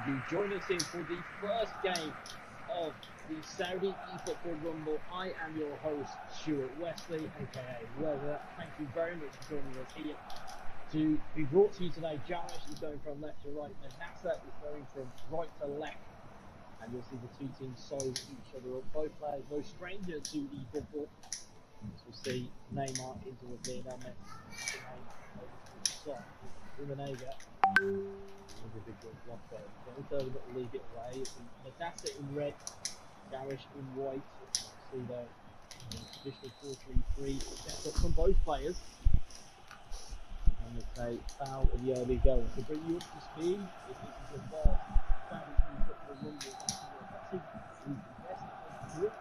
you join us in for the first game of the Saudi eFootball Rumble. I am your host, Stuart Wesley, aka Weather. Thank you very much for joining us here to be brought to you today. Jawaish is going from left to right, Mednasah is going from right to left, and you'll see the two teams size each other up. Both players no stranger to eFootball. We'll see Neymar into a Lionel Messi. Mednasah. Individual block there. So we'll leave it away. Mednasah in red, Jawaish in white. See the traditional 4-3-3 setup from both players. And it's a foul in the early goal. To bring you up to speed, if this is your first Saudi eFootball Rumble, that's the best of the group.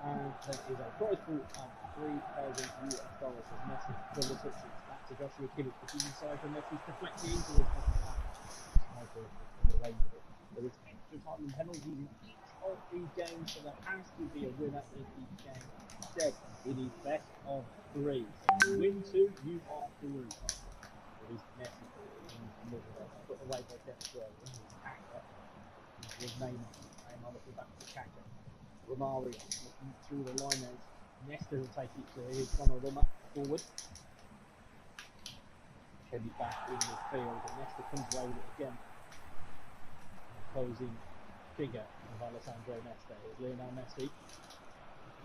And there is a prize pool of $3,000 as Messi double touches back to Joshua Kimmich, the inside from Messi's deflecting into the there is extra time and penalties in each of these games, so there has to be a winner in each game. Instead, it is best of 3. So you win 2, you are through. It is Messi put away by Kaka. With Neymar looking back to Kaka. Romario looking through the line now. Nesta will take it to his Donnarumma forward. Kenny back in the field, and Nesta comes away with it again. Opposing figure of Alessandro Nesta is Lionel Messi.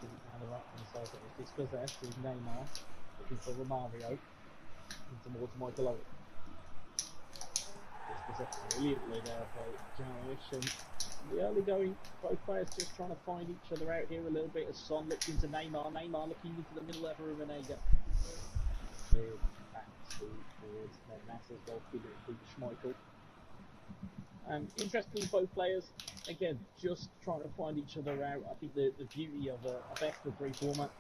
Doesn't have a right hand side, but it's dispossessed with Neymar looking for Romario into towards Michael Owen. Dispossessed brilliantly there by Jawaish, and the early going, both players just trying to find each other out here a little bit as Son looks into Neymar. Neymar looking into the middle of Rumenega. Back towards Mednasah's goalkeeper, Schmeichel. Interestingly, both players, again, just trying to find each other out. I think the beauty of a best of 3 format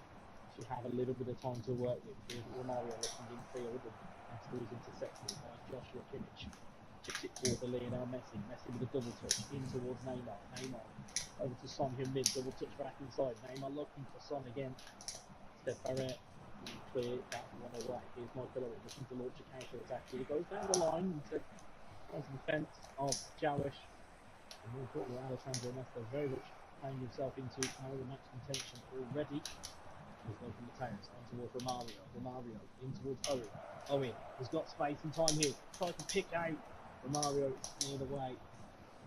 is you have a little bit of time to work with. Here's Romario looking in field, and Nesta was intercepted by Joshua Kimmich. Chips it for the Lionel Messi. Messi with a double touch in towards Neymar. Neymar over to Son here mid, double touch back inside. Neymar looking for Son again. Step Barrett, clear that one away. Here's Michael Owen looking to launch a counter attack. He goes down the line into the defence of Jawaish. And more importantly, Alessandro Nesta very much playing himself into man of the match contention already. He's going from the Mateus on towards Romario. Romario in towards Owen. Owen has got space and time here. Tries to pick out Romario near the way.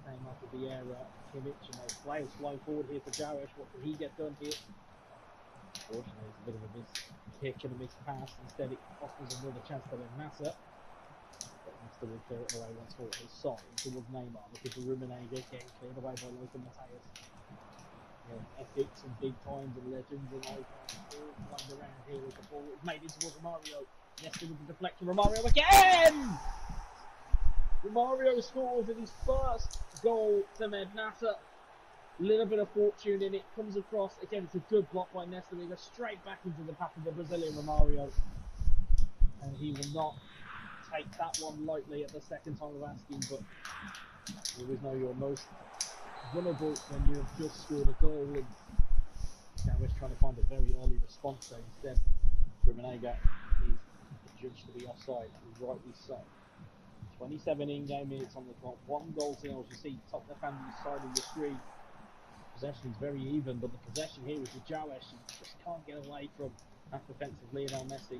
Came up with Vieira, Kimmich, and those players flow forward here for Jawaish. What can he get done here? Unfortunately, it's a bit of a miss kick and a missed pass. Instead, it offers another chance for Mednasah. But Nesta will clear it away once more. His Son towards Neymar. Looking for Rumenega, getting cleared away by Lothar Mateus. Epics and big times and legends and icons all flying around here with the ball. It's made into Romario. Nesta with the deflection. Romario again! Romario scores in his first goal to Mednasah. A little bit of fortune in it. Comes across. Again, it's a good block by Nesta. He goes straight back into the path of the Brazilian Romario. And he will not take that one lightly at the second time of asking, but you always know you're most vulnerable when you have just scored a goal, and Jawaish trying to find a very early response there. Instead, Rumenega is judged to be offside, and rightly so. 27 in-game minutes on the clock, 1 goal to 0. As you see, top left-hand side of the screen, possession is very even, but the possession here is with Jawaish. He just can't get away from that defence of Lionel Messi.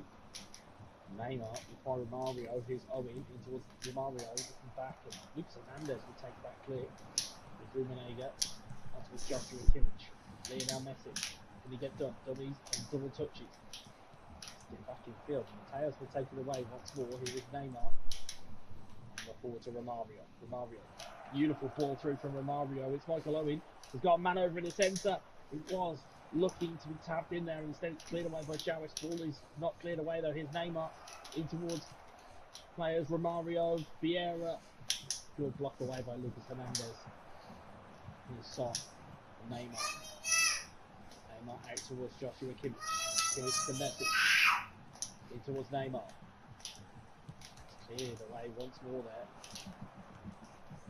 Neymar with Romario. Here's Owen in towards Romario, looking back, and Lucas Hernandez will take that clear. Rumenega onto Joshua Kimmich. Lionel Messi. Can he get done? Dummies and double touches. Get back in field. Mateus will take it away once more. Here is Neymar. And forward to Romario. Romario. Beautiful ball through from Romario. It's Michael Owen. He's got a man over in the centre. It was looking to be tapped in there, and instead it's cleared away by Jawaish. Ball is not cleared away though. Here's Neymar in towards players. Romario. Vieira. Good block away by Lucas Hernandez. Here's Son, Neymar. Neymar out towards Joshua Kimmich. Kimmich to Messi. In towards Neymar. Cleared away once more there.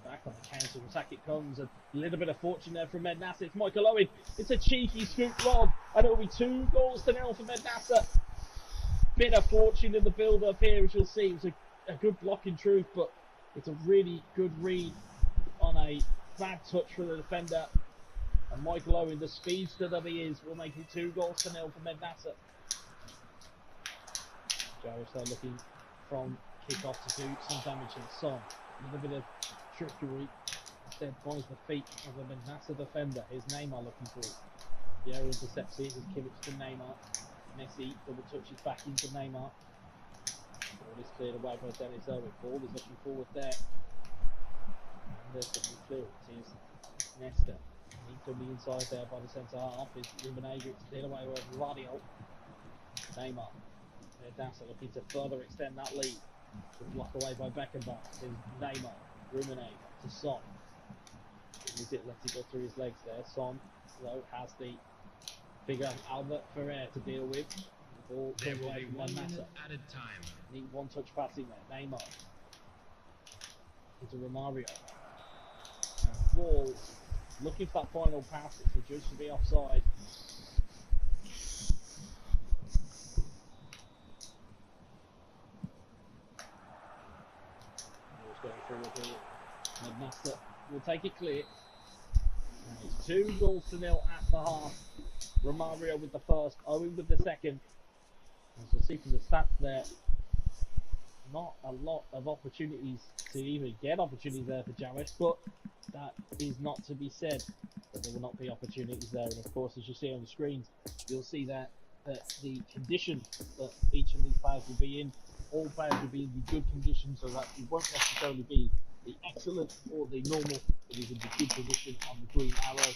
Back on the counter attack it comes. A little bit of fortune there from Mednasah. It's Michael Owen. It's a cheeky scoop lob, and it'll be 2 goals to 0 for Mednasah. Bit of fortune in the build up here, as you'll see. It's a good block in truth, but it's a really good read on a bad touch for the defender. And Michael Owen, the speedster that he is, will make it 2-0 for Mednasah. Jawaish there looking from kick-off to do some damage to the Son. A little bit of trickery. Instead finds the feet of the Mednasah defender. Here's Neymar looking for it. The air intercepts it. His Kimmich to Neymar. Messi double touches back into Neymar. Ball is cleared away by Dennis Irwin. Ball is looking forward there. And there's something clear. It is Nesta. He's on the inside there by the centre half. Is Rubenega to steal away with Radio. Neymar. Mednasah looking to further extend that lead. Blocked away by Beckenbauer. There's Neymar. Rubenega to Son. Lets it go through his legs there. Son, though, has the figure Albert Ferrer to deal with. The ball there will away be from 1 minute Mednasah. at a time. Need one touch passing there. Neymar. Into Romario. Ball. Looking for that final pass. It's adjudged to be offside. Going forward here. Mednasah will take it clear. And it's 2-0 at the half. Romario with the first, Owen with the second. As you'll see from the stats there, not a lot of opportunities to even get opportunities there for Jawaish, but that is not to be said that there will not be opportunities there. And of course, as you see on the screens, you'll see that the conditions that each of these players will be in, all players will be in the good conditions, so that it won't necessarily be the excellent or the normal, it is in the good condition on the green arrow.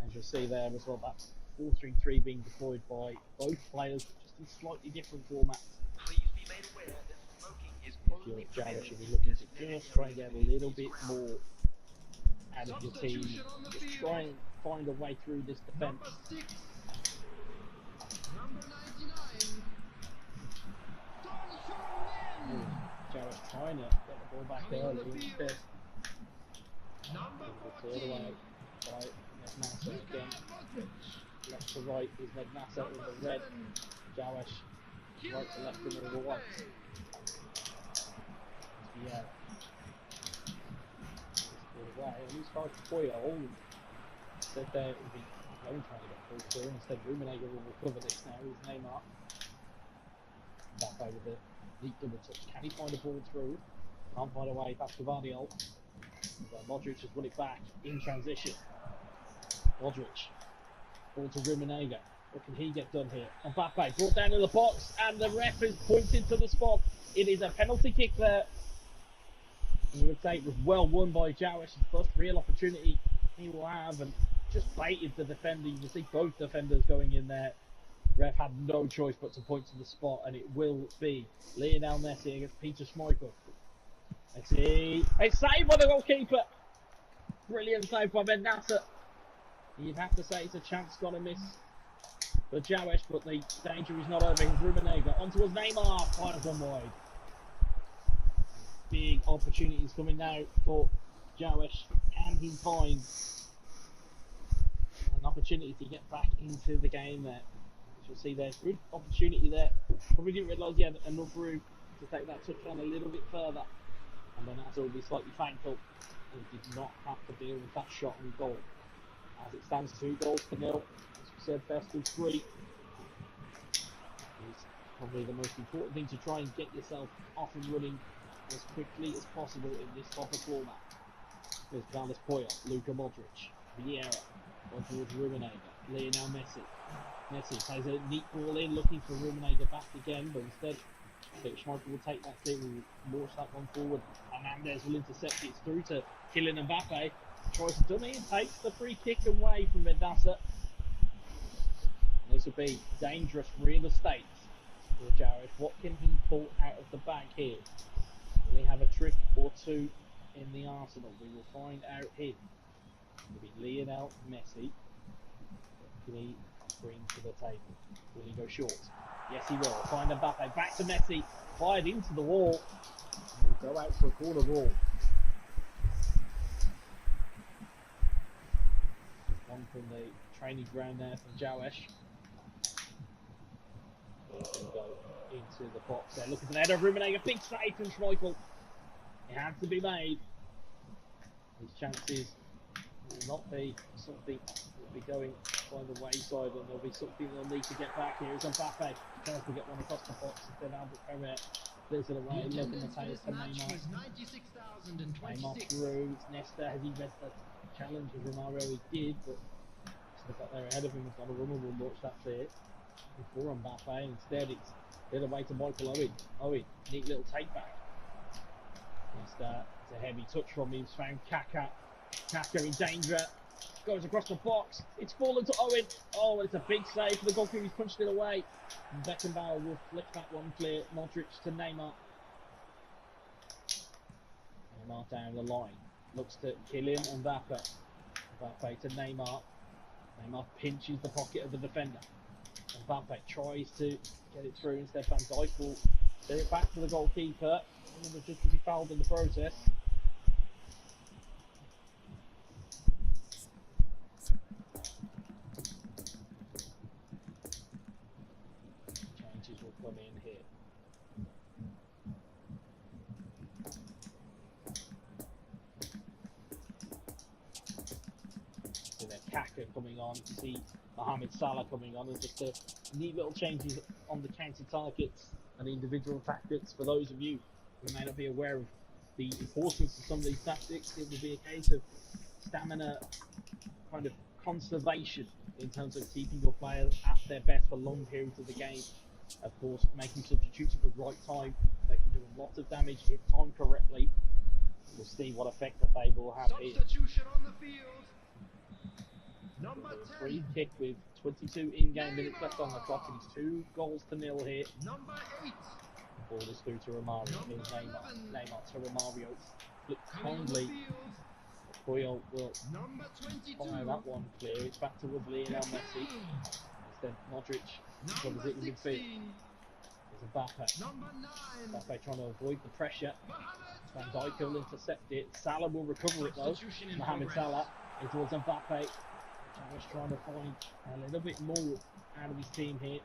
As you'll see there as well, that 4-3-3 being deployed by both players, just in slightly different formats. Please be made aware that smoking is If you're Jawaish, you'll be looking to just try and get a little bit more out of your team. Just try and find a way through this defence. Jawaish trying to get the ball back early instead. Cleared away by Mednasah again. Left to right is Mednasah in the red. Jawaish right to left in the white. Yeah. Away. And he's tried to foil. Said there it would be going trying to get full clear. Instead, Rubenega will recover this now. He's Neymar. Back over the deep double touch. Can he find a ball through? Can't find a way back to Vardiol. Modric has won it back in transition. Modric. Ball to Rubenega. What can he get done here? Mbappe brought down in the box, and the ref is pointed to the spot. It is a penalty kick there. I would say it was well won by Jawaish. His first real opportunity he will have, and just baited the defender. You can see both defenders going in there. Ref had no choice but to point to the spot, and it will be Lionel Messi against Peter Schmeichel. Let's see. A save by the goalkeeper. Brilliant save by Mednasah. You'd have to say it's a chance got a miss for Jawaish, but the danger is not over. Here's Rubenega on towards Neymar. Fires one wide. Big opportunities coming now for Jawaish. Can he find an opportunity to get back into the game there? As you'll see there, good opportunity there. Probably didn't realise he had enough room to take that touch on a little bit further. And then that's will be slightly thankful. He did not have to deal with that shot on goal. As it stands 2-0. As we said, best of 3. It's probably the most important thing to try and get yourself off and running as quickly as possible in this type of format. There's Carlos Puyol, Luka Modric, Vieira, on towards Rubenega, Lionel Messi. Messi plays a neat ball in, looking for Rubenega back again, but instead, Schmeichel will take that thing and launch that one forward. Hernandez will intercept it through to Kylian Mbappe. Tries to dummy and takes the free kick away from Mednasah. This will be dangerous real estate for Jawaish. What can he pull out of the bag here? Will he have a trick or two in the arsenal? We will find out here. It will be Lionel Messi. What can he bring to the table? Will he go short? Yes, he will. Find Mbappe. Back to Messi. Fired into the wall. And he'll go out for a corner ball. One from the training ground there from Jawaish. He'll go into the box there. Looking for the header of Rubenega. Big save from Schmeichel. It had to be made. His chances will not be something that will be going by the wayside, and there'll be something they'll need to get back here. It's Mbappe trying to get one across the box, and then Albert Pereira clears it away. Looking to pay to Neymar. Neymar through. It's Nesta. Has he missed the challenge of Romario? He did, but they got there ahead of him. It's not a runnable launch. That's it. Before Mbappe, instead it's the other way to Michael Owen. Owen, neat little take back. It's a heavy touch from him. He's found Kaka. Kaka in danger. Goes across the box. It's fallen to Owen. Oh, it's a big save for the goalkeeper. He's punched it away. Beckenbauer will flick that one clear. Modric to Neymar. Neymar down the line. Looks to Kylian Mbappe. Mbappe to Neymar. Neymar pinches the pocket of the defender. Mbappe tries to get it through. Instead, Van Dijk will get it back to the goalkeeper. And just to be fouled in the process. Changes will come in here. So then Kaka coming on. You see Mohamed Salah coming on, and just a neat little changes on the counter targets and individual tactics. For those of you who may not be aware of the importance of some of these tactics, it will be a case of stamina kind of conservation in terms of keeping your players at their best for long periods of the game. Of course, making substitutes at the right time. They can do a lot of damage if timed correctly. We'll see what effect that they will have here. Substitution on the field. Number 10. Free kick with 22 in-game minutes left on the clock. It is 2-0 here. Number 8. Ball is through to Romario. Here's Neymar. Neymar to Romario. Flick kindly. Puyol will fire that one clear. It's back towards Lionel Messi. Instead, Modric covers it in midfield. There's Mbappe. Mbappe trying to avoid the pressure. Van Dijk will intercept it. Salah will recover it though. Mohamed Salah in towards Mbappe. Just trying to find a little bit more out of his team here.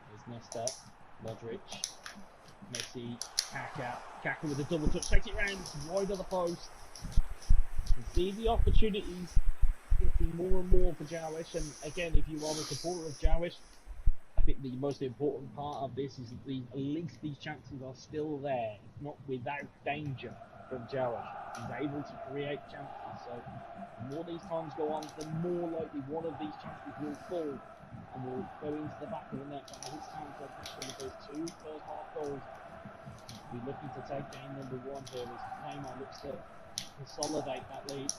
There's Nesta, Modric, Messi, Kaka. Kaka with a double touch, takes it round, wide of the post. You see the opportunities getting more and more for Jawaish, and again, if you are a supporter of Jawaish, I think the most important part of this is at least these chances are still there, not without danger from Jawaish. He's able to create chances, so the more these times go on, the more likely one of these chances will fall and will go into the back of the net. But as it stands, with those two first half goals, we're looking to take game number 1 here as Neymar looks to consolidate that lead.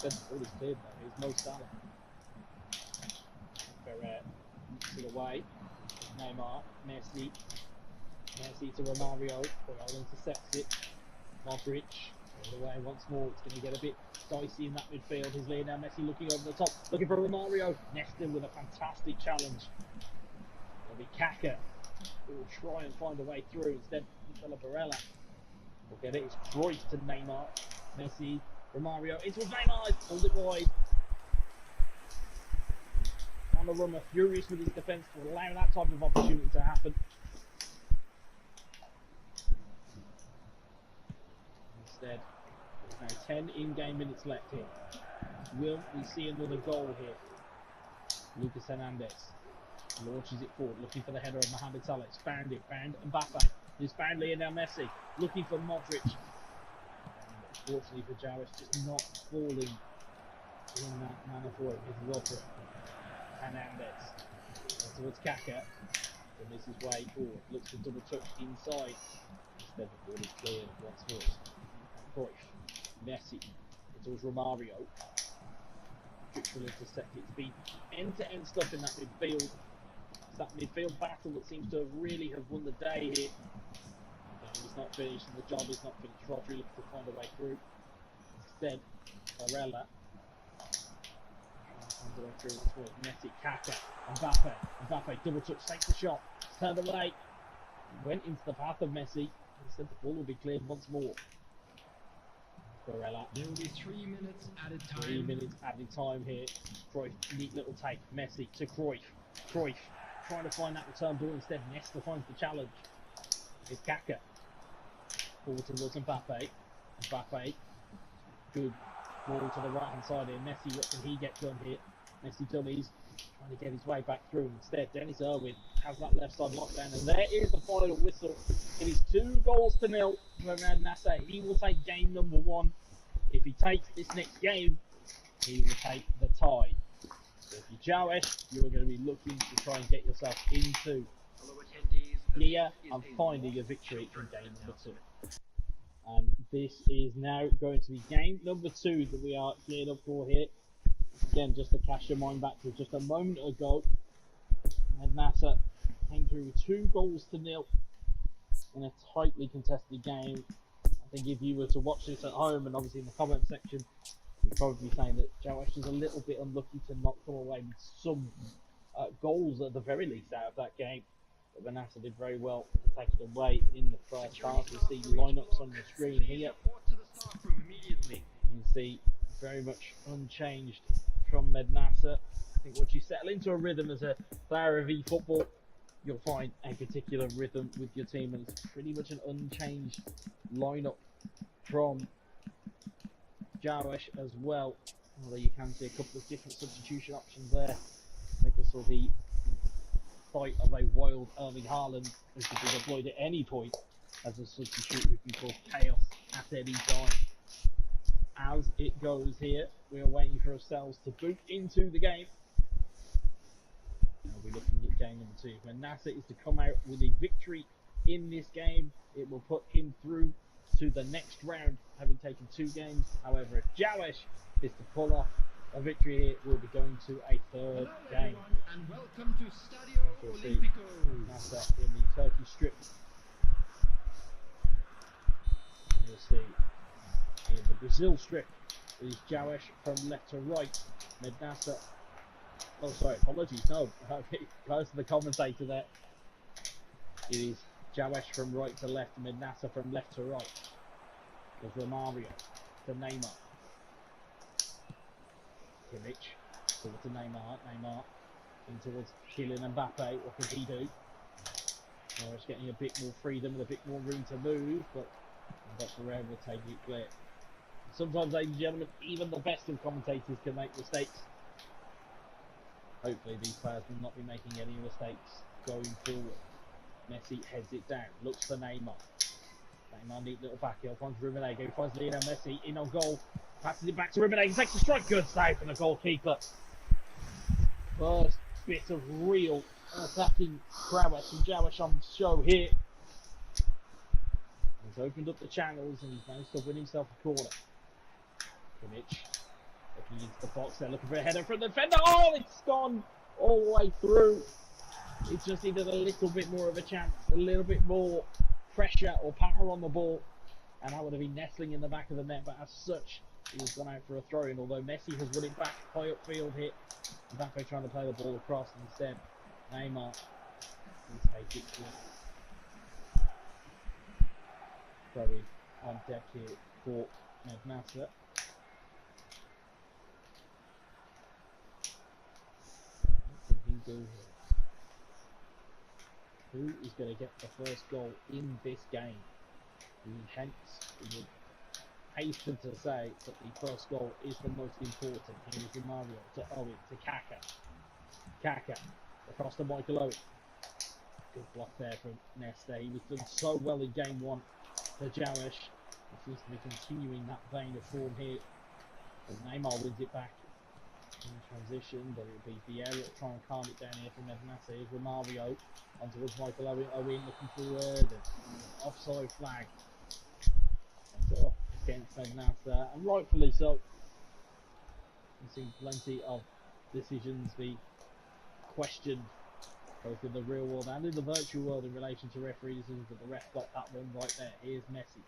Then all is cleared though. Here's Mo Salah. Pereira to the way. Neymar, Messi to Romario. Puyol intercepts it. Modric all the way once more. It's going to get a bit dicey in that midfield. Here's Lionel Messi looking over the top, looking for Romario. Nesta with a fantastic challenge. It'll be Kaka who will try and find a way through. Instead, Barella will get it. It's Cruyff to Neymar. Messi, Romario into Neymar. Pulls it wide. Donnarumma furious with his defence to allow that type of opportunity to happen. Instead, there's now 10 in-game minutes left here. Will we see another goal here? Lucas Hernandez launches it forward, looking for the header of Mohamed Salah. It's found Mbappe. He's found Lionel Messi, looking for Modric. Unfortunately for Jawaish, just not falling in that manner for it. It's Rodri. Hernandez towards Kaka. And this is way forward. Looks to double touch inside. Instead, the ball is cleared once more. Cruyff, Messi, towards Romario. Which will intercept it. It's been end-to-end stuff in that midfield. It's that midfield battle that seems to really have won the day here. It's not finished, and the job is not finished. Rodri looks to find a way through. Instead, Barella finds a way through towards Messi, Kaka, Mbappe, double touch, takes the shot, turned away, went into the path of Messi. Instead, the ball will be cleared once more. Barella. There will be 3 minutes added time. 3 minutes added time here. Cruyff, neat little take. Messi to Cruyff. Cruyff trying to find that return ball. Instead, Nesta finds the challenge. It's Kaka. Forward towards Mbappe. Mbappe. Good ball to the right hand side here. Messi, what can he get done here? Messi dummies, trying to get his way back through. Instead, Dennis Irwin has that left side lockdown, and there is the final whistle. It is 2-0 for Mednasah. He will take game number 1. If he takes this next game, he will take the tie. So if you're Jawaish, you're going to be looking to try and get yourself into near and finding a victory in game number 2. And this is now going to be game number 2 that we are geared up for here. Again, just to cast your mind back to just a moment ago, Mednasah came through 2-0 in a tightly contested game. I think if you were to watch this at home, and obviously in the comment section, you'd probably be saying that Jawaish is a little bit unlucky to not come away with some goals at the very least out of that game. But Mednasah did very well to take it away in the first half. You see lineups on the screen here. You can see very much unchanged from Mednasah. I think once you settle into a rhythm as a player of eFootball, you'll find a particular rhythm with your team, and it's pretty much an unchanged lineup from Jawaish as well. Although you can see a couple of different substitution options there. I think I saw the sight of a wild Erling Haaland, who could be deployed at any point as a substitute who can cause chaos at any time. As it goes here, we are waiting for ourselves to boot into the game. We'll be looking at game number 2. When Mednasah is to come out with a victory in this game, it will put him through to the next round, having taken 2 games. However, if Jawaish is to pull off a victory here, we'll be going to a 3rd game. And welcome to Stadio Olimpico. Mednasah in the Turkey strip. You'll see in the Brazil strip is Jawaish from left to right. Mednasah. Oh, sorry, apologies. No, close to the commentator there. It is Jawaish from right to left, Mednasah from left to right. There's Romario to Neymar. Kimmich towards to Neymar. Neymar in towards Kylian Mbappe. What can he do? Jawaish getting a bit more freedom and a bit more room to move, but Mbappe will take it clear. Sometimes, ladies and gentlemen, even the best of commentators can make mistakes. Hopefully these players will not be making any mistakes going forward. Messi heads it down, looks for Neymar. Neymar, neat little back heel, finds Rummenigge, finds Lionel Messi, in on goal, passes it back to Rummenigge, takes a strike, good save from the goalkeeper. First bit of real attacking prowess from Jawaish on show here. He's opened up the channels and he's managed to win himself a corner. Kimmich looking into the box there, looking for a header from the defender. Oh, it's gone all the way through. It just needed a little bit more of a chance, a little bit more pressure or power on the ball, and that would have been nestling in the back of the net. But as such, he has gone out for a throw-in. Although Messi has won it back high upfield here, Mbappe trying to play the ball across, and instead Neymar can take it to throw-in on deck here for Mednasah. Who is going to get the first goal in this game? Hence, we would hasten to say that the first goal is the most important. Here is Mario to Owen to Kaka. Kaka across to Michael Owen. Good block there from Nesta. He was done so well in game 1 for Jawaish. He seems to be continuing that vein of form here. And Neymar wins it back in transition, but it'll be Vieira trying to calm it down here from Mednasah. Here's Romario on towards Michael Owen. Owen looking forward, and offside flag. And off against Mednasah, and rightfully so. We've seen plenty of decisions be questioned, both in the real world and in the virtual world, in relation to referee decisions, but the ref got that one right there. Here's Messi.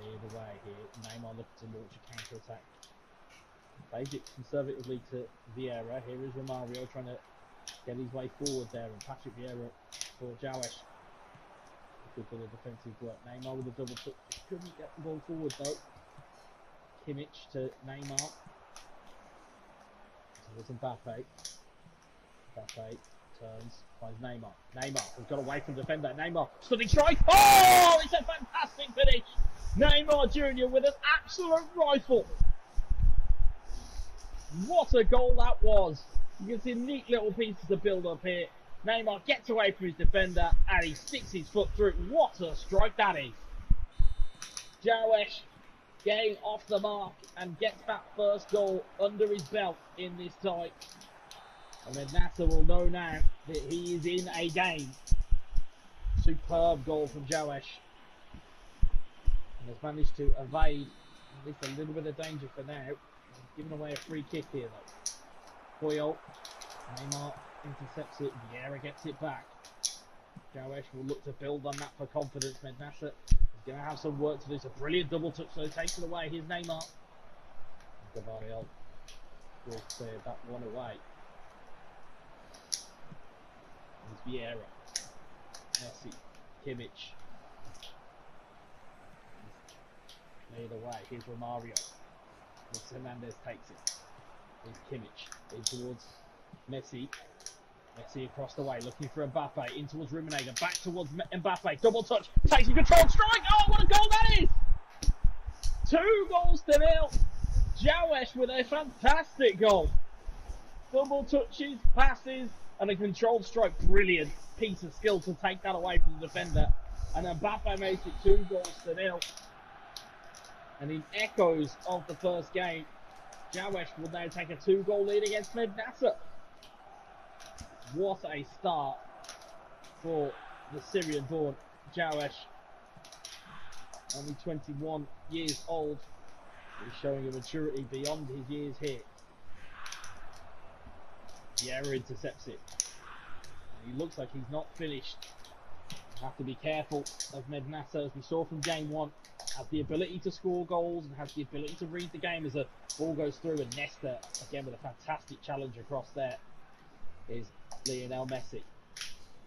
Either way here, Neymar looking to launch a counter-attack. Plays it conservatively to Vieira. Here is Romario trying to get his way forward there, and Patrick Vieira for Jawaish. Good bit of defensive work. Neymar with a double touch. Couldn't get the ball forward though. Kimmich to Neymar. Towards Mbappe. Mbappe turns, finds Neymar. Neymar has got away from the defender. Neymar, stunning strike. Oh, it's a fantastic finish Neymar Jr. with an absolute rifle. What a goal that was. You can see neat little pieces of build up here. Neymar gets away from his defender and he sticks his foot through. What a strike that is. Jawaish getting off the mark and gets that first goal under his belt in this tie. And Mednasah will know now that he is in a game. Superb goal from Jawaish. And has managed to evade at least a little bit of danger for now. He's given away a free kick here though. Puyol, Neymar intercepts it, Vieira gets it back. Jawaish will look to build on that for confidence. Mednasah is going to have some work to do. It's a brilliant double touch, so takes it away. Here's Neymar. Gabriel will clear that one away. Here's Vieira. Messi. Kimmich. Cleared away. Here's Romario. Hernandez takes it. Here's Kimmich. In towards Messi. Messi across the way, looking for Mbappe. In towards Ruminaga. Back towards Mbappe. Double touch. Takes a controlled strike. Oh, what a goal that is! 2-0. Jawaish with a fantastic goal. Double touches, passes, and a controlled strike. Brilliant piece of skill to take that away from the defender. And Mbappe makes it 2-0. And in echoes of the first game, Jawaish will now take a 2-goal lead against Mednasah. What a start for the Syrian-born Jawaish. Only 21 years old. He's showing a maturity beyond his years here. Vieira intercepts it. He looks like he's not finished. Have to be careful of Mednasah, as we saw from game one. Has the ability to score goals and has the ability to read the game as a ball goes through. And Nesta, again with a fantastic challenge across there, is Lionel Messi.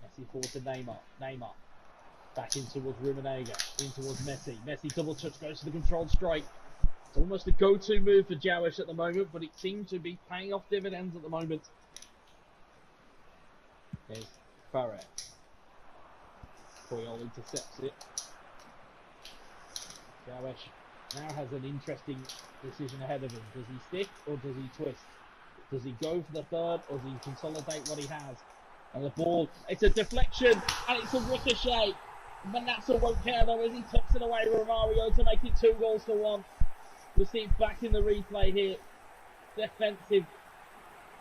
Messi forward to Neymar. Neymar back in towards Ruminaga. In towards Messi. Messi double touch, goes to the controlled strike. It's almost a go-to move for Jawaish at the moment, but it seems to be paying off dividends at the moment. There's Farah. Puyol intercepts it. Jawaish now has an interesting decision ahead of him. Does he stick or does he twist? Does he go for the third or does he consolidate what he has? And the ball, it's a deflection and it's a ricochet. Mednasah won't care though as he tucks it away with Romario to make it 2-1. We'll see it back in the replay here. Defensive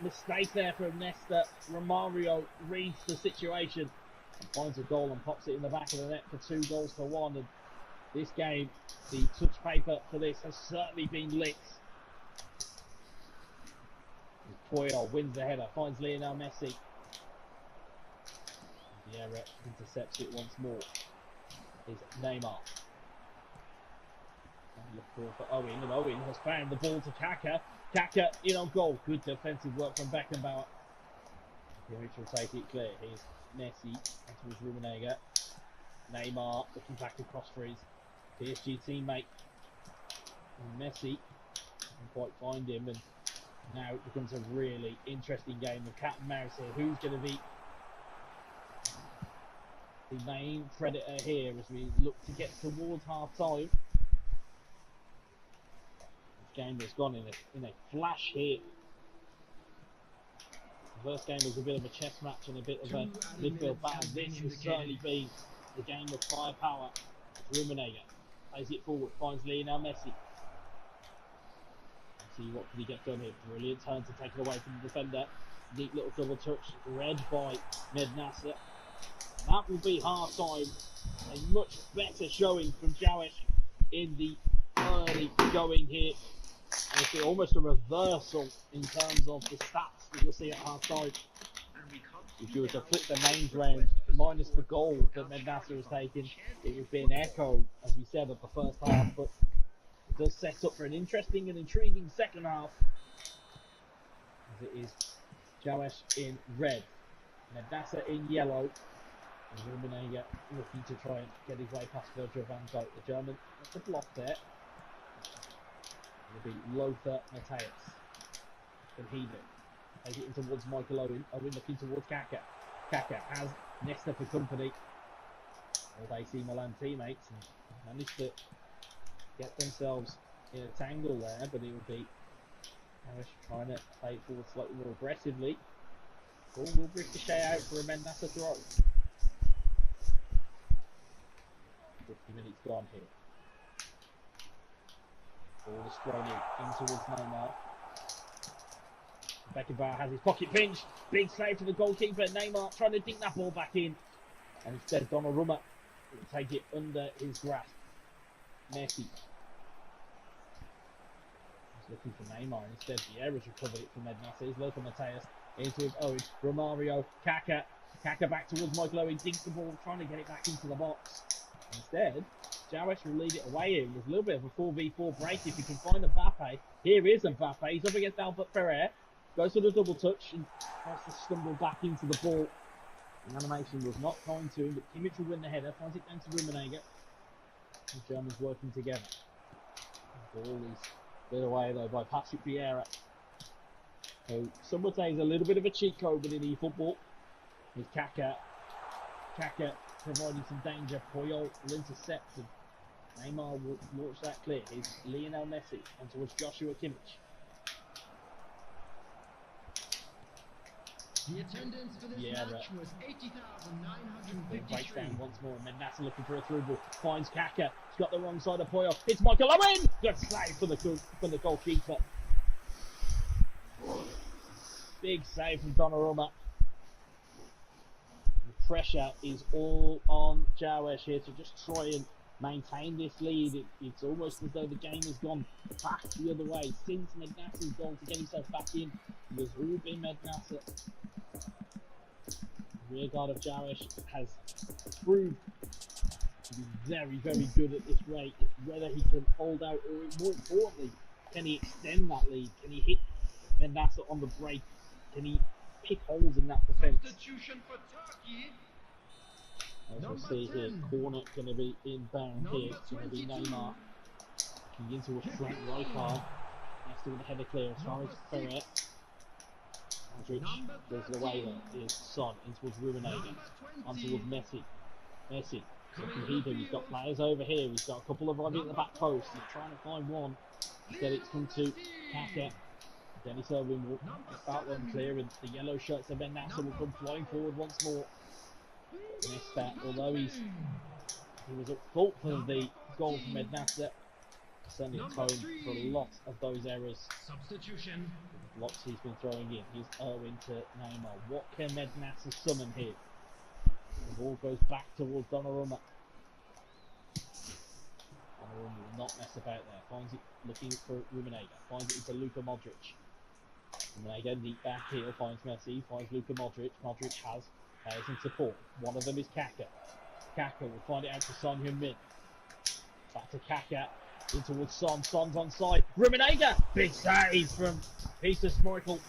mistake there from Nesta. Romario reads the situation and finds a goal and pops it in the back of the net for 2-1. And this game, the touch paper for this has certainly been lit. Puyol wins the header, finds Lionel Messi. Vieira intercepts it once more. Is Neymar. Look for Owen, and Owen has found the ball to Kaka. Kaka in on goal. Good defensive work from Beckenbauer. Kimmich will take it clear. Here's Messi towards Ruminaga. Neymar looking back across for his PSG teammate. And Messi can quite find him, and now it becomes a really interesting game of cat and mouse here. Who's going to be the main predator here as we look to get towards half time? This game has gone in a flash here. The first game was a bit of a chess match and a bit of a midfield battle. This has certainly been the game of firepower. Ruminaga plays it forward, finds Lionel Messi. See what can he get done here. Brilliant turn to take it away from the defender. Neat little double touch, read by Mednasah. That will be half time. A much better showing from Jawaish in the early going here. And it's almost a reversal in terms of the stats that you'll see at half time. If you were to flip the names round, minus the goal that Mednasah has taken, it would be an echo, as we said, of the first half. But it does set up for an interesting and intriguing second half, as it is Jawaish in red, Mednasah in yellow, and Ruminaga looking to try and get his way past Virgil van Dijk, the German. That's a block there. It'll be Lothar Matthäus. Can he do? Take it in towards Michael Owen. Owen looking towards Kaka. Kaka has Nesta for company. All AC Milan teammates and managed to get themselves in a tangle there, but it will be Jawaish trying to play forward slightly more aggressively. Ball will ricochet out for a Mednasah throw. 50 minutes gone here. Ball is thrown in towards Neymar. Beckenbauer has his pocket pinched. Big save for the goalkeeper. Neymar trying to dink that ball back in. And instead Donnarumma will take it under his grasp. Messi. He's looking for Neymar. Instead Vieira's recovered it from Mednasah. His local Mateus into Owen. Romario. Kaka. Kaka back towards Michael Owen. Dinks the ball. Trying to get it back into the box. Instead, Jawaish will lead it away here. There's a little bit of a 4v4 break. If you can find Mbappe. Here is Mbappe. He's up against Albert Ferrer. Goes for the double touch and tries to stumble back into the ball. The animation was not kind to him, but Kimmich will win the header. Finds it down to Rummenigge. The Germans working together. The ball is led away though by Patrick Vieira. So some would say he's a little bit of a cheat code within eFootball. With Kaka. Kaka providing some danger. Puyol will intercept and Neymar will launch that clear. Here's Lionel Messi on towards Joshua Kimmich. The attendance for this match was 80,953. Breaks down once more. Mednasah looking for a through ball. Finds Kaka. He's got the wrong side of Puyol. It's Michael Owen. Good save for the goalkeeper. Big save from Donnarumma. The pressure is all on Jawaish here to just try and maintain this lead. It's almost as though the game has gone back the other way since Mednasah's goal to get himself back in. It was all been Mednasah. The rear guard of Jawaish has proved to be very, very good at this rate. It's whether he can hold out, or more importantly, can he extend that lead? Can he hit Mednasah on the break? Can he pick holes in that defence? Substitution for Turkey. As we'll see here, corner going to be inbound here. It's going to be Neymar. Looking into a front right arm. Next with the header clear as far as Ferrer. Modric goes away there. Here's Son in towards Rummenigge. On towards Messi. Messi. What can he do? He's got players over here. He's got a couple of right at the back post. He's trying to find one. Instead it's come to Kaka. Dennis Irwin will get that one clear and the yellow shirts of Mednasah will come flying forward once more. Missed that, although he was at fault for the goal from Mednasah. Certainly atoned for a lot of those errors. Substitution. Lots he's been throwing in. Here's Irwin to Neymar. What can Mednasah summon here? The ball goes back towards Donnarumma. Donnarumma will not mess about there. Finds it looking for Rummenigge. Finds it into Luka Modric. Rummenigge deep back heel. Finds Messi. Finds Luka Modric. Modric has players in support. One of them is Kaka. Kaka will find it out to Son Heung-min. Back to Kaka. In towards Son. Son's onside. Rummenigge! Big save from Peter Schmeichel.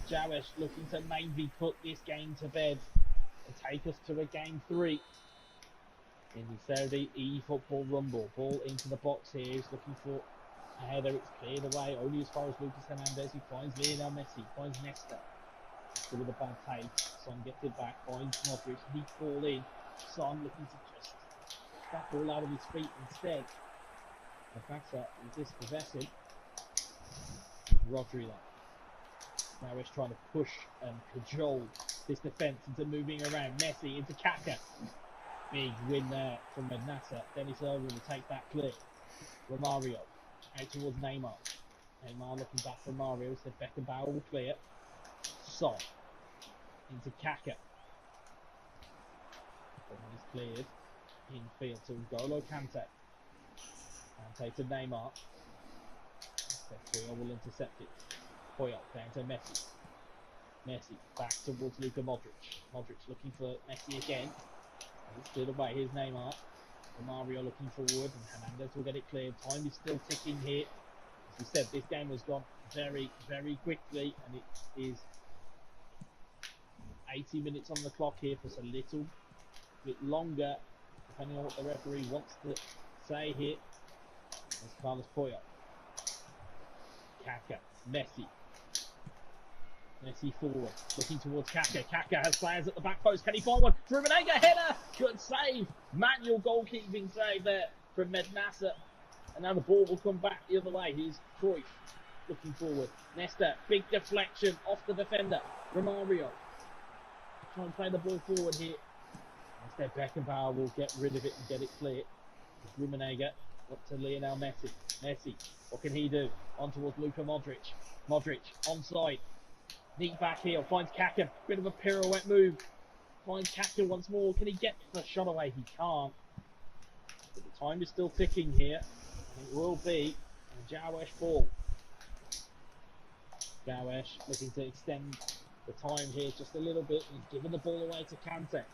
Jawaish looking to maybe put this game to bed and take us to a game 3 in the Saudi eFootball Rumble. Ball into the box here. He's looking for a header. It's cleared away only as far as Lucas Hernandez. He finds Lionel Messi. Finds Nesta. Still with a bad take. Son gets it back. Finds Modric. He fall in. Son looking to just that ball out of his feet instead. Mednasah is dispossessing. Rodri there. Now he's trying to push and cajole this defence into moving around. Messi into Kaka. Big win there from Mednasah. Dennis Irwin will take that clear. Romario out towards Neymar. Neymar looking back for Mario. Said Beckenbauer will clear. Son into Kaka. Ball is cleared. Infield to N'Golo Kante. Kante to Neymar. Puyol will intercept it. Puyol down to Messi. Messi back towards Luka Modric. Modric looking for Messi again. He's stood away. Here's Neymar. Mario looking forward and Hernandez will get it cleared. Time is still ticking here. As we said, this game has gone very, very quickly and it is 80 minutes on the clock here for a little bit longer, depending on what the referee wants to say here. As Carlos Puyol. Kaka. Messi. Messi forward. Looking towards Kaka. Kaka has players at the back post. Can he find one? Rummenigge header! Good save! Manual goalkeeping save there from Mednasah. And now the ball will come back the other way. Here's Troy looking forward. Nesta, big deflection off the defender. Romario. Try and play the ball forward here. Instead, Beckenbauer will get rid of it and get it clear. Rummenigge up to Lionel Messi. Messi, what can he do? On towards Luka Modric. Modric, onside. Neat back heel, finds Kaká. Bit of a pirouette move. Finds Kaká once more. Can he get the shot away? He can't. But the time is still ticking here. It will be a Jawaish ball. Jawaish looking to extend the time here just a little bit. He's given the ball away to Kante.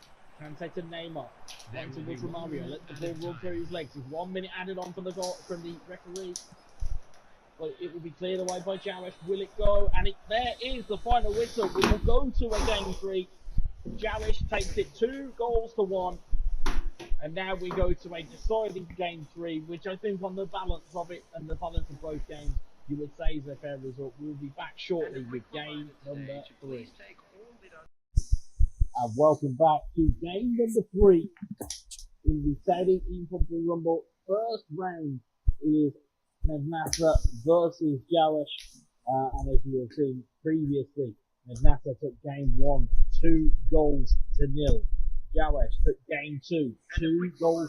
Kante to Neymar. On towards Romario. Let the ball run through his legs. There's 1 minute added on from the referee. But it will be cleared away by Jawaish. Will it go? And there is the final whistle. We will go to a game 3. Jawaish takes it 2-1. And now we go to a deciding game 3, which I think on the balance of it and the balance of both games, you would say is a fair result. We'll be back shortly with game number 3. And welcome back to game number 3 in the Saudi eFootball Rumble. First round is Mednasah versus Jawaish. And as you have seen previously, Mednasah took game 1, 2-0. Jawaish took game 2, 2-1.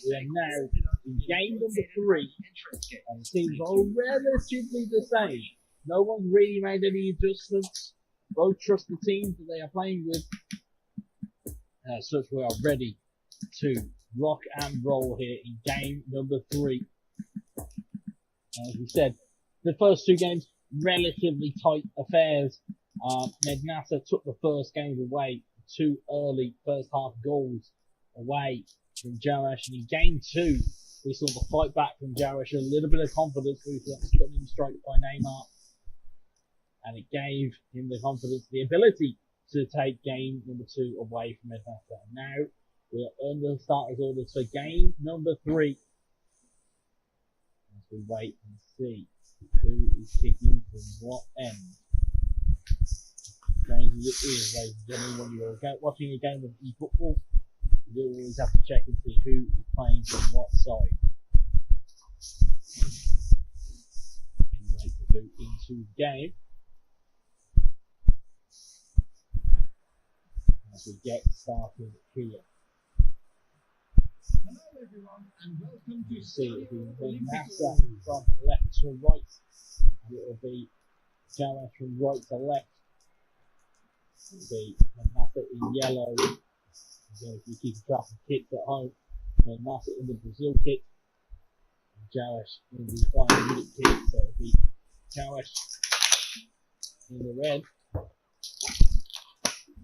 We are now in game number 3, and the teams are relatively the same. No one's really made any adjustments. Both trust the teams that they are playing with. As such, we are ready to rock and roll here in game number 3. As we said, the first 2 games, relatively tight affairs. Mednasah took the first game away. 2 early first half goals away from Jawaish, and in game 2 we saw the fight back from Jawaish, a little bit of confidence with that stunning strike by Neymar, and it gave him the confidence, the ability to take game number 2 away from Mednasah. Now we are under the starters orders for game number 3 as we wait and see who is kicking from what end. Strange as it is, ladies and gentlemen, when you're watching a game of eFootball, you always have to check and see who is playing from what side. And wait to boot into the game as we get started here. Hello everyone, and welcome to See it will be Olympic Mednasah Games. from left to right, and it will be Jawaish from right to left. It will be Mednasah in yellow. Again, if you keep track of kits at home, Mednasah in the Brazil kit, and Jawaish in the Bayern Munich kit. So it will be Jawaish in the red, and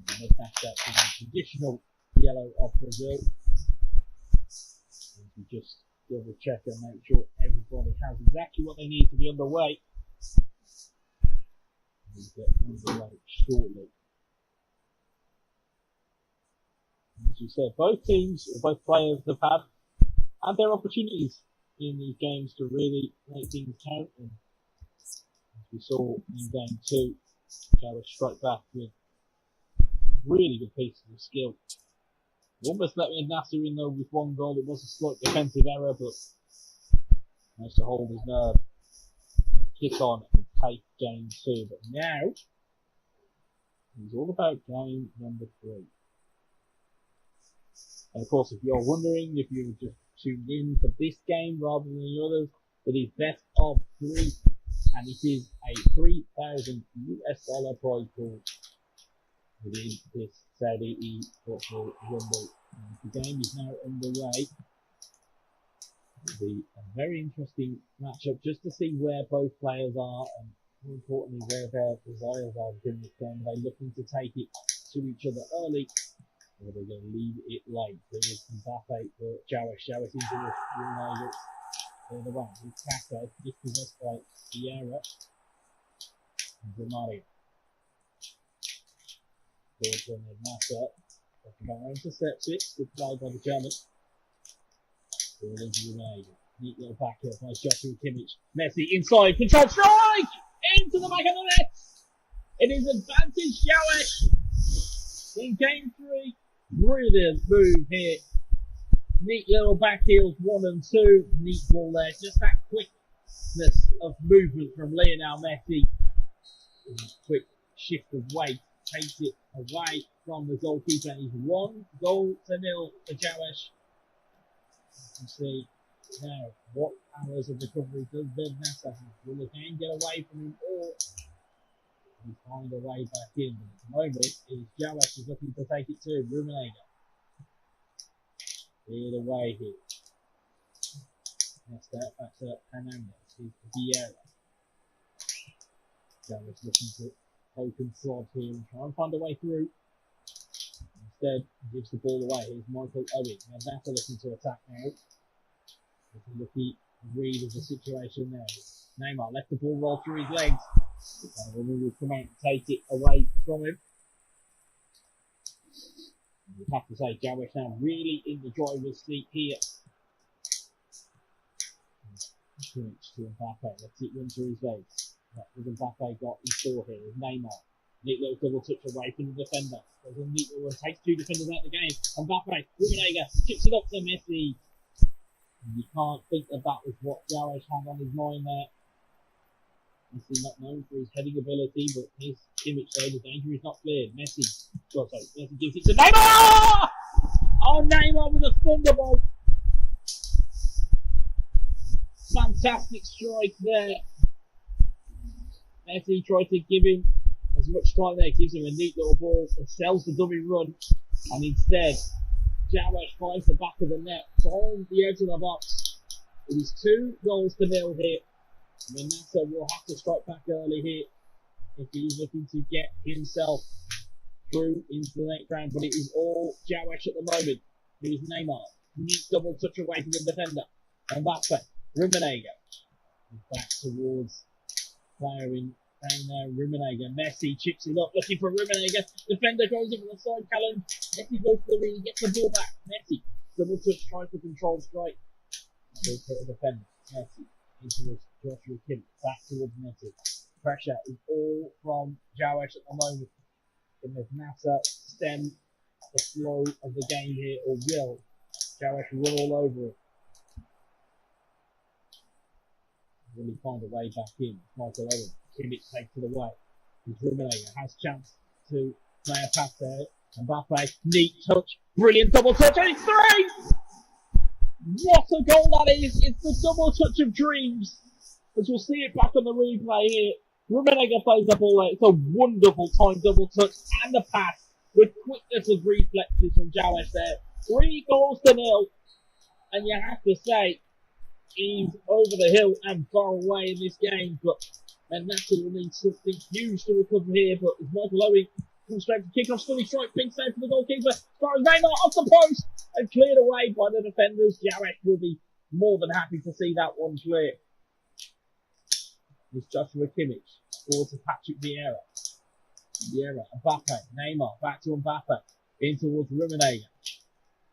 Mednasah in the traditional yellow of Brazil. We just double check and make sure everybody has exactly what they need to be underway. We'll get underway shortly. As you said, both teams, or both players have had their opportunities in these games to really make things count. And as we saw in game 2, Jawaish struck back with really good pieces of skill. Almost let Mednasah in though with 1 goal. It was a slight defensive error, but managed to hold his nerve, kick on and take game 2. But now, it's all about game number 3. And of course, if you're wondering, if you just tuned in for this game rather than the others, it is best of 3, and it is a $3,000 prize pool within this Saudi eFootball Rumble. The game is now underway. It will be a very interesting matchup just to see where both players are, and more importantly where their desires are within this game. Are they looking to take it to each other early, or are they going to leave it late? There is Mbappe for Jawaish. Jawaish into the United. The other one is Kaká, dispossessed by Vieira and Romario. Forward from Mednasah. Beckenbauer intercepts it. Good play by the German. Ball into United. Neat little back here by Joshua Kimmich. Messi inside. Control strike! Into the back of the net! It is advantage Jawaish in game 3. Brilliant move here Neat little back heels, 1 and 2. Neat ball there. Just that quickness of movement from Lionel Messi. Quick shift of weight takes it away from the goalkeeper. And he's 1-0 for Jawaish. You can see now what hours of recovery does Mednasah have? Will the game get away from him or he find a way back in? But at the moment, Jawaish is looking to take it to Rummenigge. Cleared away here. That's that. That's Hernandez. Here's Vieira. Jawaish looking to poke and prod here and try and find a way through. Instead, he gives the ball away. Here's Michael Owen. Mednasah looking to attack now. Look at read of the situation there. Neymar left the ball roll through his legs. Women will come out and take it away from him. You have to say, Jawaish now really in the driver's seat here. Switch to Mbappe. Let's it run through his legs. What has Mbappe got in store here? Is Neymar. Neat little double touch away from the defender. There's a neat little takes 2 defenders out of the game. Mbappe, Rummenigge, chips it up to Messi. You can't think that was what Jawaish had on his mind there. Messi not known for his heading ability, but his image though, the danger is not cleared. Messi gives it to Neymar! Oh, Neymar with a thunderbolt! Fantastic strike there. Messi tried to give him as much time there, gives him a neat little ball and sells the dummy run, and instead Jawaish finds the back of the net on the edge of the box. It is 2-0 here. Mednasah will have to strike back early here if he's looking to get himself through into the next round. But it is all Jawaish at the moment. Here's Neymar. Neat double touch away from the defender. Mbappe. Rummenigge. Back towards player in down there. Rummenigge. Messi chips it up looking for Rummenigge. Defender goes over the side. Callum. Messi goes for the lead. Gets the ball back. Messi. Double touch. Tries to control strike. Goes for the defender. Messi. Into Joshua Kim. Back towards Messi. Pressure is all from Jawaish at the moment. Can Mednasah stem the flow of the game here, or will Jawaish run all over it? Will he find a way back in? Michael Owen. Kimmich takes it away. Rummenigge has chance to play a pass there. Mbappe, neat touch, brilliant double touch, and it's 3! What a goal that is! It's the double touch of dreams. As we'll see it back on the replay here. Rummenigge plays the ball out. It's a wonderful time double touch and the pass with quickness of reflexes from Jawaish there. 3-0. And you have to say, he's over the hill and far away in this game, but Mednasah will need something huge to recover here. But as Michael Owen comes straight to kick off, stunning strike, big save for the goalkeeper. As far as Neymar off the post and cleared away by the defenders. Jawaish will be more than happy to see that one clear. It's Joshua Kimmich forward to Patrick Vieira. Vieira, Mbappe, Neymar, back to Mbappe, in towards Rummenigge.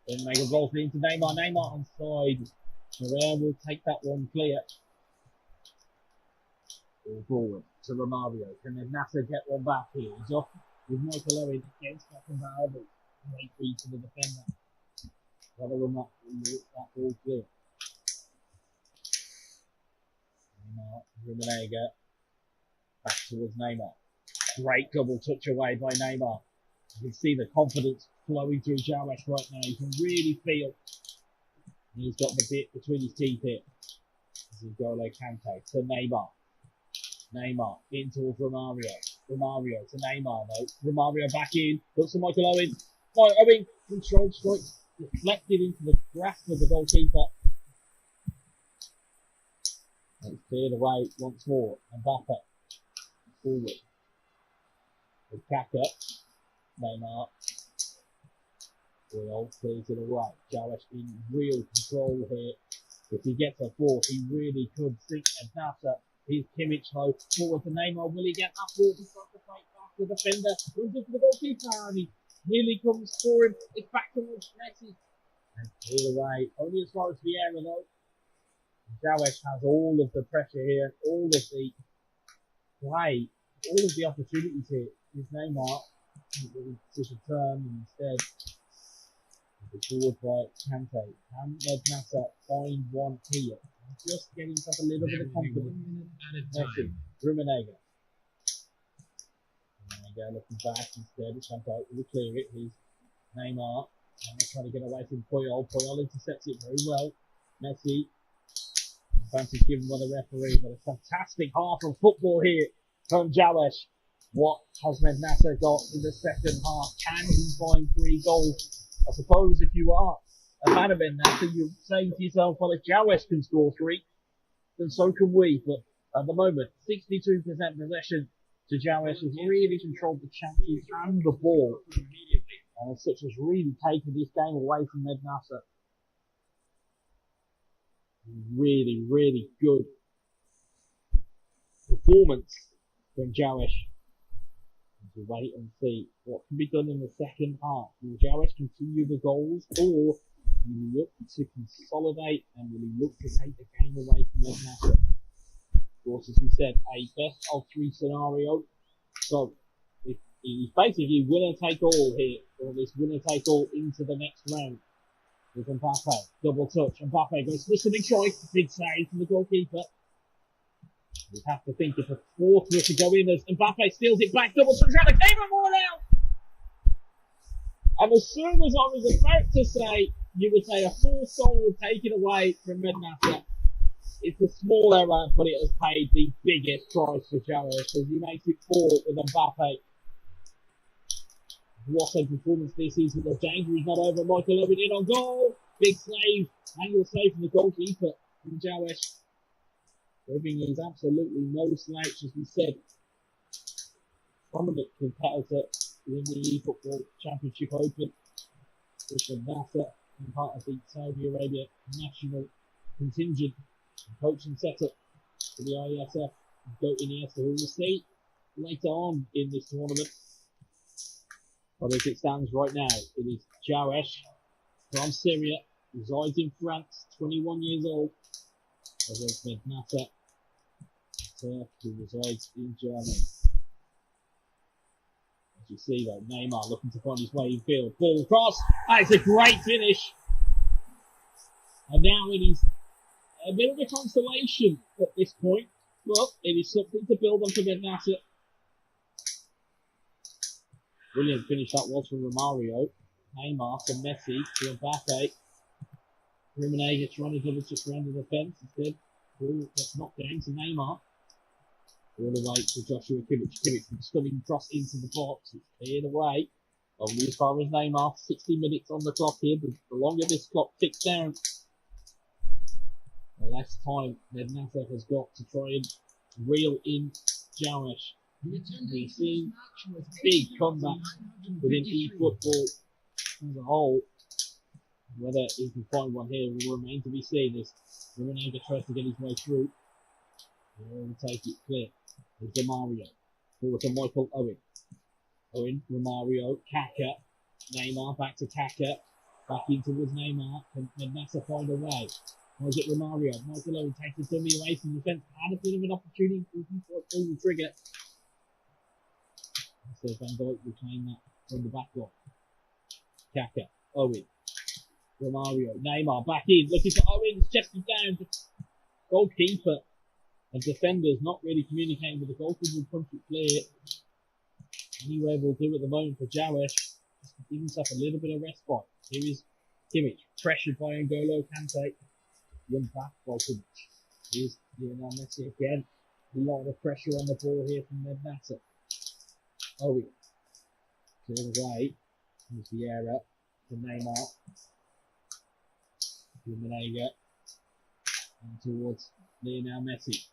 Rummenigge rolls into Neymar. Neymar onside. Moreira will take that one clear. Ball forward to Romario. Can Mednasah get one back here? He's off with Michael Owen against Beckenbauer. Great feed to the defender. Whether or not that ball clear. Rummenigge back towards Neymar. Great double touch away by Neymar. You can see the confidence flowing through Jawaish right now. You can really feel he's got the bit between his teeth here. This is N'Golo Kante to Neymar. Neymar in towards Romario. Romario to Neymar though. Romario back in. Looks to Michael Owen. Michael Owen controlled strike deflected into the grasp of the goalkeeper. It's cleared away once more. Mbappe forward. With Kaka. Neymar. Will clears it away. Jawaish in real control here. If he gets a fourth, he really could sink Mednasah. Here's Kimmich though. Forward to Neymar. Will he get that ball? He's got to fight back. The defender runs into the goalkeeper and he nearly comes for him. It's back towards Messi. And cleared away. Only as far as Vieira though. Jawaish has all of the pressure here, all of the play, all of the opportunities here. Here's Neymar. To turn and instead the forward by Kante. Can Mednasah find one here? Just getting himself a little bit of confidence. 1 minute at a Messi, time. Rumenega. Rumenega looking back instead. Kante will clear it. Here's Neymar. And they're trying to get away from Puyol. Puyol intercepts it very well. Messi. Fancy's given by the referee, but a fantastic half of football here from Jawaish. What has Mednasah got in the second half? Can he find 3 goals? I suppose if you are a fan of Mednasah, you're saying to yourself, well, if Jawaish can score 3, then so can we. But at the moment, 62% possession to Jawaish has really controlled the chances and the ball. And as such has really taken this game away from Mednasah. Really, really good performance from Jawaish. To wait and see what can be done in the second half. Will Jawaish continue the goals, or will he look to consolidate and will he look to take the game away from Mednasah? Of course, as we said, a best of 3 scenario. So if he's basically winner take all here, or this winner take all into the next round. With Mbappe, double touch. Mbappe goes for the big choice, big save from the goalkeeper. We have to think if a fourth were to go in as Mbappe steals it back, double touch around the table, more out. And as soon as I was about to say, you would say a fourth goal would take it away from Mednasah. It's a small error, but it has paid the biggest price for Jawaish as he makes it 4 with Mbappe. What a performance this is, but the danger is not over. Michael Owen in on goal. Big save. Manual save from the goalkeeper from Jawaish. Owen is absolutely no slouch, as we said. Prominent competitor in the eFootball Championship Open. With Mednasah and part of the Saudi Arabia national contingent and coaching setup for the ISF. Go Iniesta, who we'll see later on in this tournament. But as it stands right now, it is Jawaish from Syria, resides in France, 21 years old. As is Mednasah, who resides in Germany. As you see though, Neymar looking to find his way in field. Ball across. It's a great finish. And now it is a bit of a consolation at this point. But it is something to build on for Mednasah. Brilliant finish that was from Romario. Neymar to Messi to Mbappe. Rumenega trying to double touch around the defence instead. Ball gets knocked down to Neymar. All the way to Joshua Kimmich. Kimmich stunning cross into the box. It's cleared away. Only as far as Neymar. 60 minutes on the clock here. The longer this clock ticks down, the less time Mednasah has got to try and reel in Jawaish. We've seen big comeback within eFootball as a whole. Whether he can find one here will remain to be seen as Rumenega tries to get his way through. He'll take it clear. There's Romario. Forward to Michael Owen. Owen, Romario, Kaka. Neymar back to Kaka. Back in towards Neymar. Can Mednasah find a way? Or is it Romario? Michael Owen takes the dummy away from the defence. Had a bit of an opportunity to pull the trigger. So Van Dijk will claim that from the back line. Kaka, Owen, Romario, Neymar back in, looking for Owen, it's chested down. Goalkeeper and defenders not really communicating with the goalkeeper, will punch it clear. Anywhere will do at the moment for Jawaish, just to give himself a little bit of respite. Here is Kimmich, pressured by N'Golo Kante, run back by Kimmich. Here's Lionel Messi again, a lot of pressure on the ball here from Mednasah. Owen, cleared away. Here's the error for Neymar. Rumenega. And towards Lionel Messi.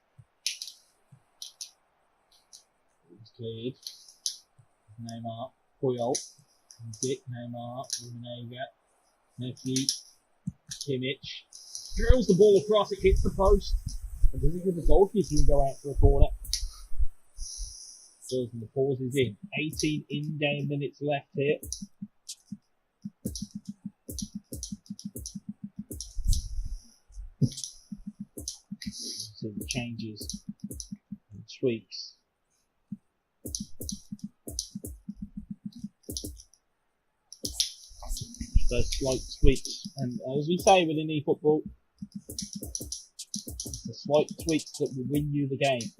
It's cleared. Neymar. Puyol. Dick. Neymar. Rumenega. Messi. Kimmich. Drills the ball across. It hits the post. And doesn't give the goalkeeper can go out for a corner. And the pause is in. 18 in-game minutes left here. See the changes and tweaks. those slight tweaks. And as we say within eFootball, it's the slight tweaks that will win you the game.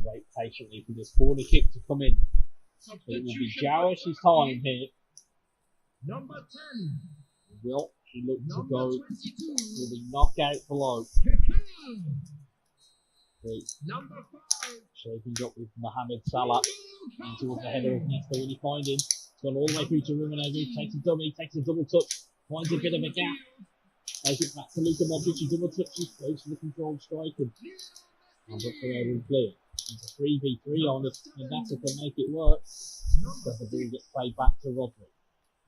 Wait patiently for this corner kick to come in. It will be Jawash's time here. Number 10. Will he look to go 22. for the knockout blow? Number 5. Shaking up with Mohamed Salah. And towards the header of Nesta. Will he find him? It's gone all the way through to Rumenegu. Takes a dummy, takes a double touch. Finds a bit of a gap. Takes it back to Luka Modric. He double touches. Goes for the controlled strike. And up for Aaron clear. It's a 3v3 on us, and that's can make it work. But the ball gets played back to Rodri.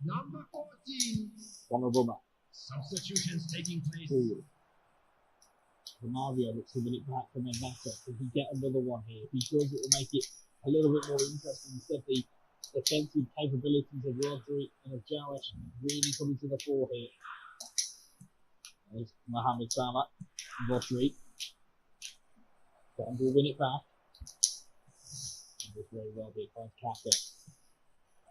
Number 14. Donnarumma. Substitutions taking place. Forward. Mario looks to win it back for Mednasah. Can he get another one here? If he does, it will make it a little bit more interesting. Instead, the defensive capabilities of Rodri and of Jawaish really coming to the fore here. There's Mohamed Salah. Rodri. Will win it back. This very well be finds Kaka.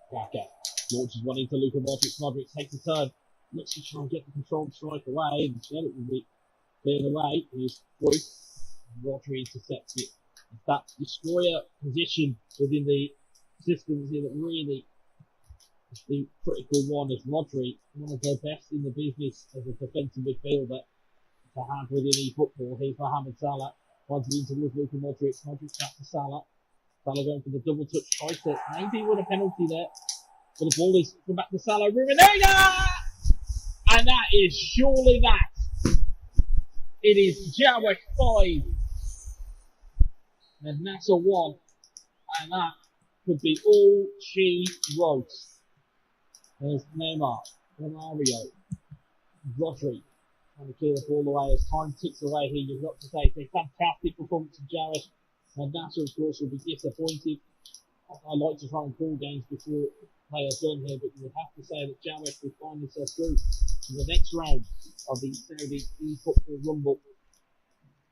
Kaka launches one into Luka Modric. Modric takes a turn. Looks to try and get the controlled strike away. Instead, it will be cleared away. He's through. Rodri intercepts it. It's that destroyer position within the systems here that really is the critical one. As Rodri, one of the best in the business as a defensive midfielder to have within eFootball. Here's Mohamed Salah. Finds it in towards Luka Modric. Modric back to Salah. Salah going for the double touch tries to maybe with a penalty there. But the ball is come back to Salah. Rumenega! And that is surely that. It is Jawaish 5. Mednasah 1. And that could be all she wrote. There's Neymar. Romario. Rodri. Trying to clear the ball away as time ticks away here. You've got to say it's a fantastic performance from Jawaish. Mednasah, of course, will be disappointed. I like to try and call games before they are done here, but you would have to say that Jawaish will find themselves through to the next round of the Saudi eFootball Rumble.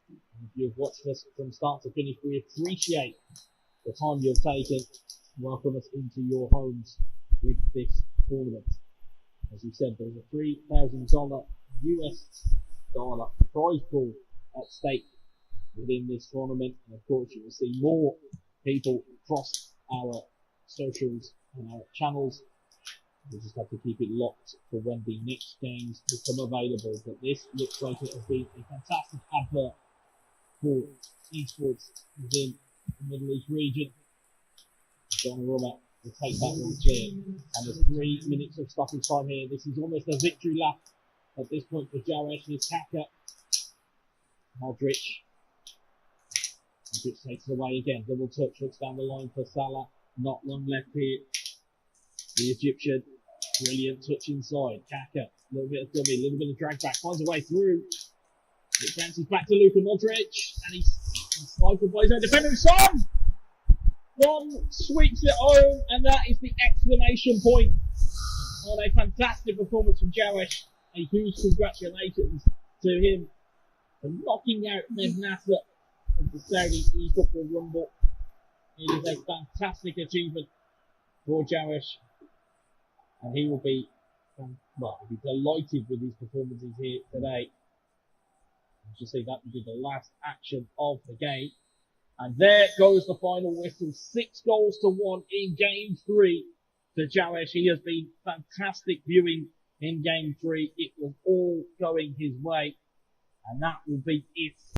And if you've watched us from start to finish, we appreciate the time you've taken to welcome us into your homes with this tournament. As you said, there's a $3,000 US dollar prize pool at stake within this tournament, and of course you will see more people across our socials and our channels. We just have to keep it locked for when the next games become available. But this looks like it has been a fantastic advert for esports within the Middle East region. Donnarumma will take that one clear, and there's 3 minutes of stoppage time here. This is almost a victory lap at this point for Jawaish. There's Kaka. Modric takes it away again. Double touch, looks down the line for Salah. Not long left here. The Egyptian, brilliant touch inside. Kaka, a little bit of dummy, a little bit of drag back, finds a way through. It bounces back to Luka Modric, and he's stifled by his own defender. Son sweeps it home, and that is the exclamation point on a fantastic performance from Jawaish. A huge congratulations to him for knocking out Mednasah of the Saudi eFootball Rumble. It is a fantastic achievement for Jawaish, and he will be, delighted with his performances here today. As you see, that will be the last action of the game. And there goes the final whistle. 6-1 in game 3 to Jawaish. He has been fantastic viewing in game 3. It was all going his way. And that will be it